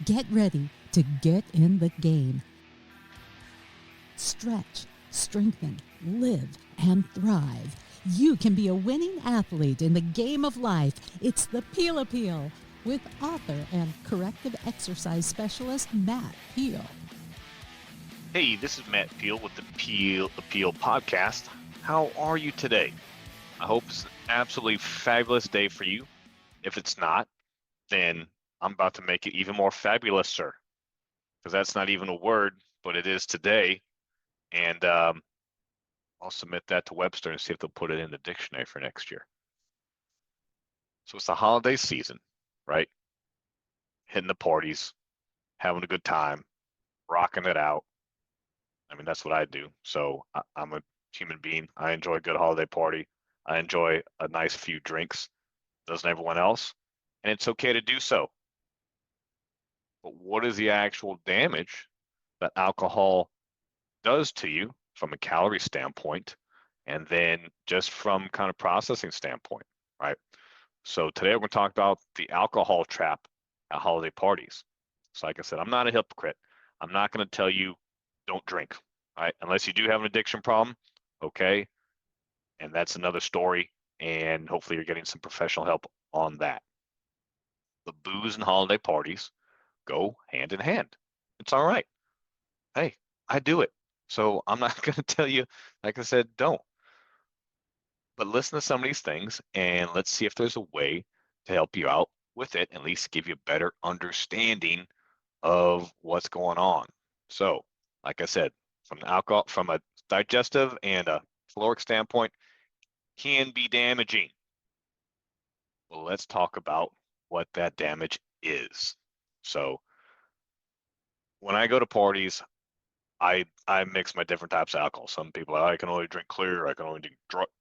Get ready to get in the game. Stretch, strengthen, live, and thrive. You can be a winning athlete in the game of life. It's the Peel Appeal with author and corrective exercise specialist Matt Peel. Hey, this is Matt Peel with the Peel Appeal podcast. How are you today? I hope it's an absolutely fabulous day for you. If it's not, then I'm about to make it even more fabulous, sir. Because that's not even a word, but it is today. And I'll submit that to Webster and see if they'll put it in the dictionary for next year. So it's the holiday season, right? Hitting the parties, having a good time, rocking it out. I mean, that's what I do. So I'm a human being. I enjoy a good holiday party. I enjoy a nice few drinks. Doesn't everyone else? And it's okay to do so. But what is the actual damage that alcohol does to you from a calorie standpoint, and then just from kind of processing standpoint, right? So today we're going to talk about the alcohol trap at holiday parties. So like I said, I'm not a hypocrite. I'm not going to tell you don't drink, right? Unless you do have an addiction problem, okay? And that's another story, and hopefully you're getting some professional help on that. The booze and holiday parties go hand in hand. It's all right. Hey, I do it. So I'm not going to tell you, like I said, don't. But listen to some of these things and let's see if there's a way to help you out with it, at least give you a better understanding of what's going on. So, like I said, from alcohol, from a digestive and a caloric standpoint, can be damaging. Well, let's talk about what that damage is. So, when I go to parties, I mix my different types of alcohol. Some people, I can only drink clear, I can only do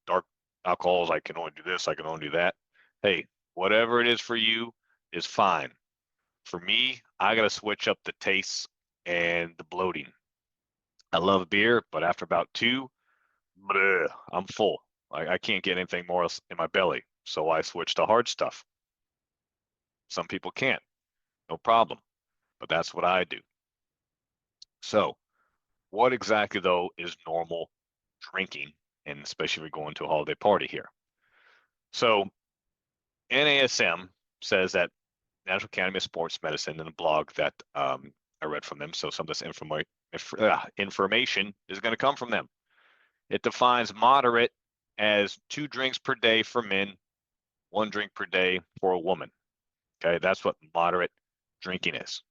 dark alcohols, I can only do this, I can only do that. Hey, whatever it is for you is fine. For me, I got to switch up the tastes and the bloating. I love beer, but after about two, bleh, I'm full. I can't get anything more else in my belly. So I switch to hard stuff. Some people can't, no problem. But that's what I do. So, what exactly, though, is normal drinking, and especially if we're going to a holiday party here? So, NASM says that National Academy of Sports Medicine in a blog that I read from them. So some of this information is going to come from them. It defines moderate as 2 drinks per day for men, 1 drink per day for a woman. Okay, that's what moderate drinking is.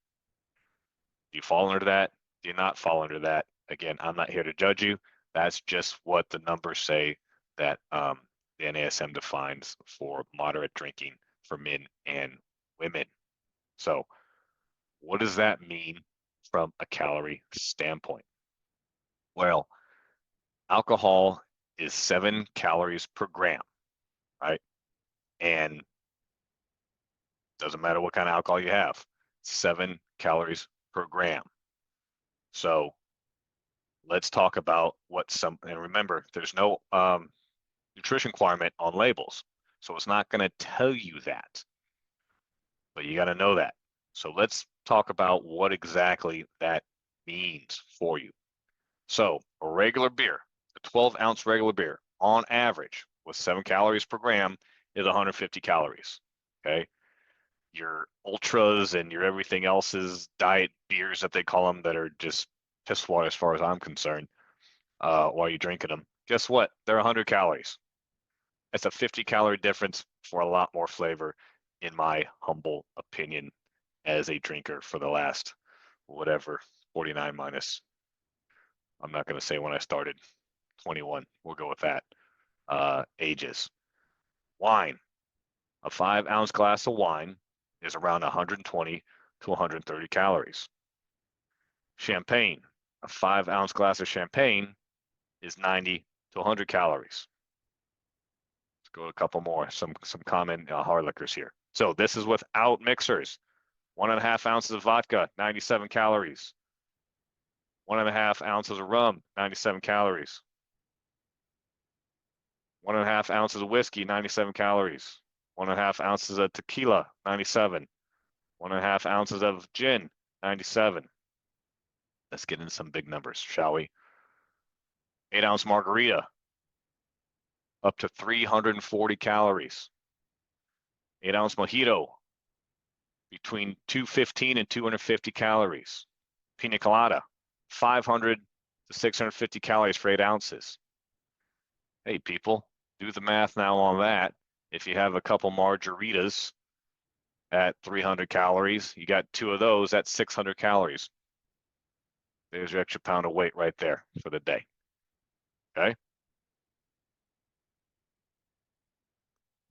Do you fall under that? Do you not fall under that? Again, I'm not here to judge you. That's just what the numbers say that the NASM defines for moderate drinking for men and women. So what does that mean from a calorie standpoint? Well, alcohol is 7 calories per gram, right? And doesn't matter what kind of alcohol you have, 7 calories per gram. So let's talk about and remember, there's no nutrition requirement on labels. So it's not going to tell you that, but you got to know that. So let's talk about what exactly that means for you. So a regular beer, a 12-ounce regular beer, on average, with 7 calories per gram, is 150 calories. Okay, your ultras and your everything else's diet beers that they call them that are just piss water as far as I'm concerned. While you're drinking them, guess what? They're 100 calories. That's a 50-calorie difference for a lot more flavor, in my humble opinion, as a drinker for the last, whatever, 49 minus, I'm not going to say when I started, 21. We'll go with that. Ages. Wine. A 5-ounce glass of wine is around 120 to 130 calories. Champagne. A 5-ounce glass of champagne is 90 to 100 calories. Let's go a couple more. Some common hard liquors here. So this is without mixers. 1.5 ounces of vodka, 97 calories. 1.5 ounces of rum, 97 calories. 1.5 ounces of whiskey, 97 calories. 1.5 ounces of tequila, 97. 1.5 ounces of gin, 97. Let's get into some big numbers, shall we? 8-ounce margarita, up to 340 calories. 8-ounce mojito, between 215 and 250 calories. Pina colada, 500 to 650 calories for 8 ounces. Hey, people, do the math now on that. If you have a couple margaritas at 300 calories, you got 2 of those at 600 calories. There's your extra pound of weight right there for the day. Okay?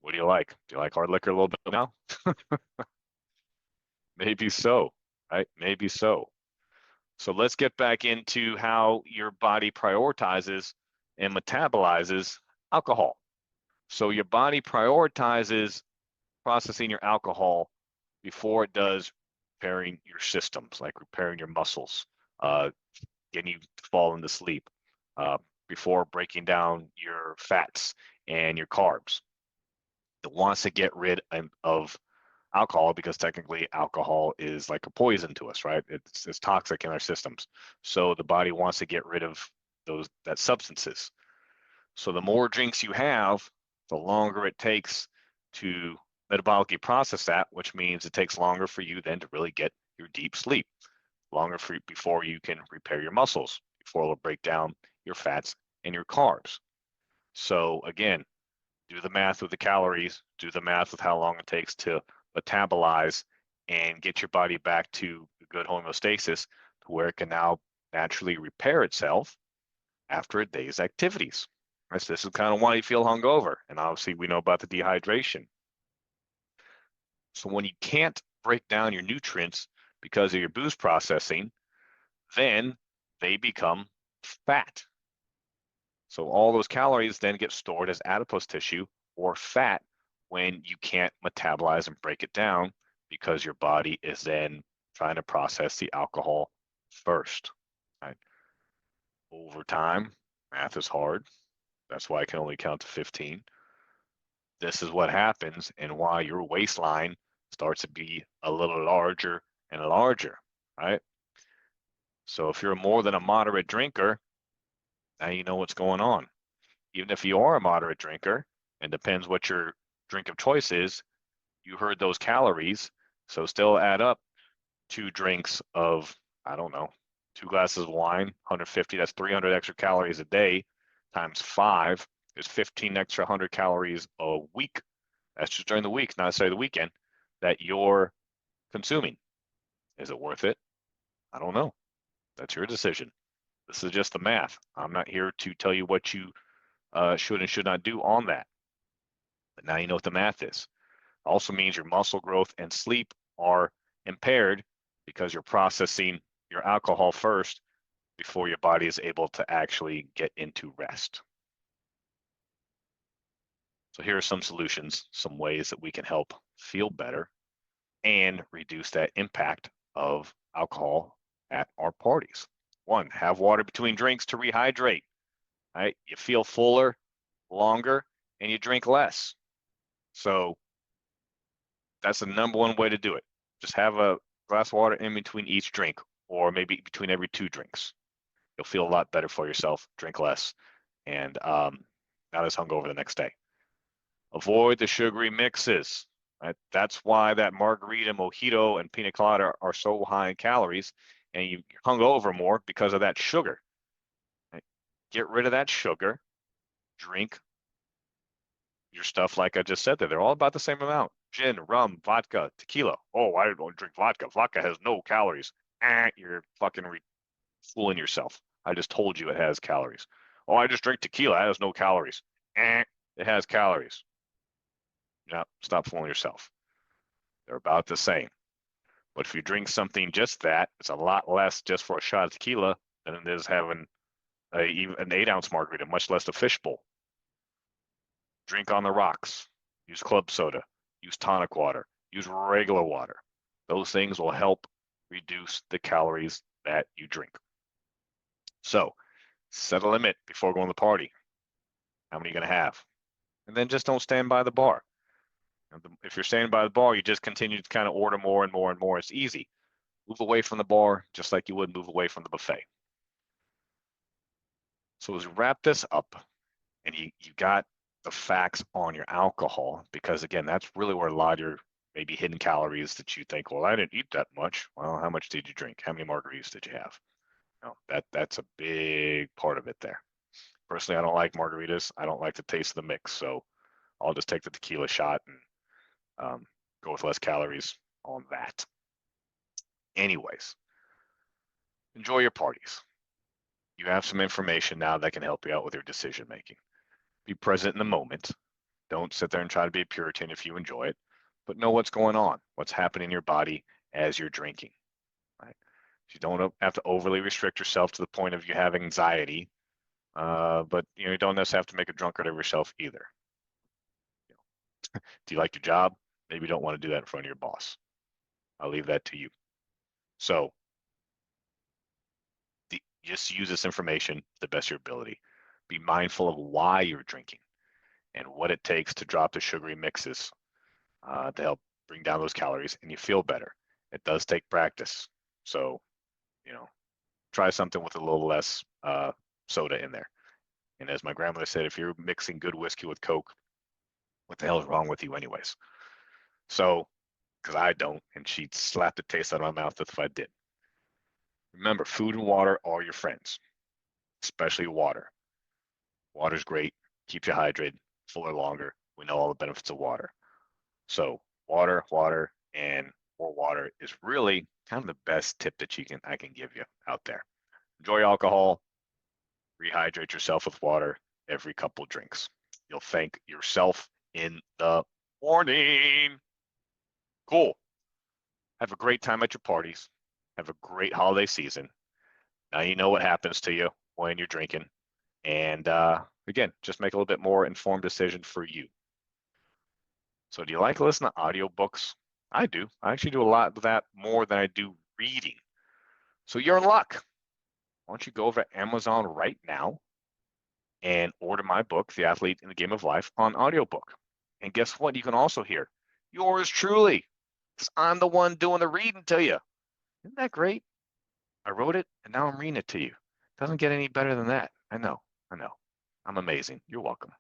What do you like? Do you like hard liquor a little bit now? Maybe so, right? Maybe so. So let's get back into how your body prioritizes and metabolizes alcohol. So your body prioritizes processing your alcohol before it does repairing your systems, like repairing your muscles, getting you to fall into sleep, before breaking down your fats and your carbs. It wants to get rid of alcohol because technically alcohol is like a poison to us, right? It's toxic in our systems. So the body wants to get rid of that substances. So the more drinks you have, the longer it takes to metabolically process that, which means it takes longer for you then to really get your deep sleep, longer before you can repair your muscles, before it'll break down your fats and your carbs. So again, do the math with the calories, do the math with how long it takes to metabolize and get your body back to good homeostasis to where it can now naturally repair itself after a day's activities. This is kind of why you feel hungover. And obviously we know about the dehydration. So when you can't break down your nutrients because of your booze processing, then they become fat. So all those calories then get stored as adipose tissue or fat when you can't metabolize and break it down because your body is then trying to process the alcohol first. Right? Over time, math is hard. That's why I can only count to 15. This is what happens and why your waistline starts to be a little larger and larger, right? So if you're more than a moderate drinker, now you know what's going on. Even if you are a moderate drinker, and depends what your drink of choice is, you heard those calories, so still add up 2 drinks of, I don't know, 2 glasses of wine, 150, that's 300 extra calories a day, times 5 is 15 extra 100 calories a week. That's just during the week, not necessarily the weekend, that you're consuming. Is it worth it? I don't know. That's your decision. This is just the math. I'm not here to tell you what you should and should not do on that. But now you know what the math is. Also means your muscle growth and sleep are impaired because you're processing your alcohol first before your body is able to actually get into rest. So here are some solutions, some ways that we can help feel better and reduce that impact of alcohol at our parties. 1, have water between drinks to rehydrate. Right? You feel fuller longer and you drink less. So that's the #1 way to do it. Just have a glass of water in between each drink, or maybe between every 2 drinks. You'll feel a lot better for yourself, drink less, and not as hungover the next day. Avoid the sugary mixes. Right? That's why that margarita, mojito, and pina colada are so high in calories, and you hungover more because of that sugar. Right? Get rid of that sugar. Drink your stuff like I just said there. They're all about the same amount. Gin, rum, vodka, tequila. Oh, I don't drink vodka. Vodka has no calories. You're fucking fooling yourself. I just told you it has calories. Oh, I just drink tequila. It has no calories. It has calories. Yeah, stop fooling yourself. They're about the same. But if you drink something just that, it's a lot less just for a shot of tequila than it is having even an 8-ounce margarita, much less a fishbowl. Drink on the rocks. Use club soda. Use tonic water. Use regular water. Those things will help reduce the calories that you drink. So set a limit before going to the party. How many are you going to have? And then just don't stand by the bar. If you're standing by the bar, you just continue to kind of order more and more and more. It's easy. Move away from the bar just like you would move away from the buffet. So as we wrap this up, and you got the facts on your alcohol, because again, that's really where a lot of your maybe hidden calories that you think, well, I didn't eat that much. Well, how much did you drink? How many margaritas did you have? That's a big part of it there. Personally, I don't like margaritas. I don't like the taste of the mix, so I'll just take the tequila shot and go with less calories on that. Anyways, enjoy your parties. You have some information now that can help you out with your decision making. Be present in the moment. Don't sit there and try to be a Puritan if you enjoy it, but know what's going on, what's happening in your body as you're drinking. Right? You don't have to overly restrict yourself to the point of you have anxiety, but you don't necessarily have to make a drunkard of yourself either. Do you like your job? Maybe you don't want to do that in front of your boss. I'll leave that to you. So just use this information to the best of your ability. Be mindful of why you're drinking and what it takes to drop the sugary mixes to help bring down those calories, and you feel better. It does take practice. So, try something with a little less soda in there. And as my grandmother said, if you're mixing good whiskey with Coke, what the hell is wrong with you anyways? So, because I don't, and she'd slap the taste out of my mouth if I did. Remember, food and water are your friends, especially water. Water's great, keeps you hydrated, fuller longer. We know all the benefits of water. So water, and more water is really kind of the best tip that I can give you out there. Enjoy alcohol, rehydrate yourself with water every couple drinks. You'll thank yourself in the morning. Cool. Have a great time at your parties. Have a great holiday season. Now you know what happens to you when you're drinking. And again, just make a little bit more informed decision for you. So do you like to listen to audiobooks? I do. I actually do a lot of that more than I do reading. So you're in luck. Why don't you go over to Amazon right now and order my book, The Athlete in the Game of Life, on audiobook. And guess what? You can also hear yours truly. Because I'm the one doing the reading to you. Isn't that great? I wrote it, and now I'm reading it to you. Doesn't get any better than that. I know. I'm amazing. You're welcome.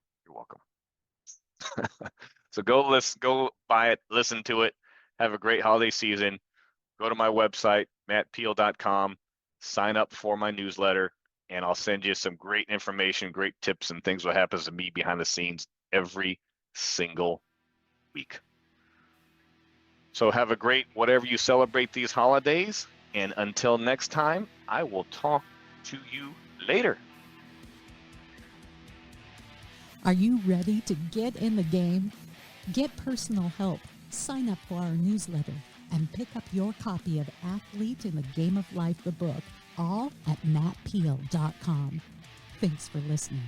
So go buy it, listen to it. Have a great holiday season. Go to my website, mattpeel.com, sign up for my newsletter, and I'll send you some great information, great tips, and things what happens to me behind the scenes every single week. So have a great whatever you celebrate these holidays, and until next time, I will talk to you later. Are you ready to get in the game? Get personal help, sign up for our newsletter, and pick up your copy of Athlete in the Game of Life, the book, all at mattpeel.com. Thanks for listening.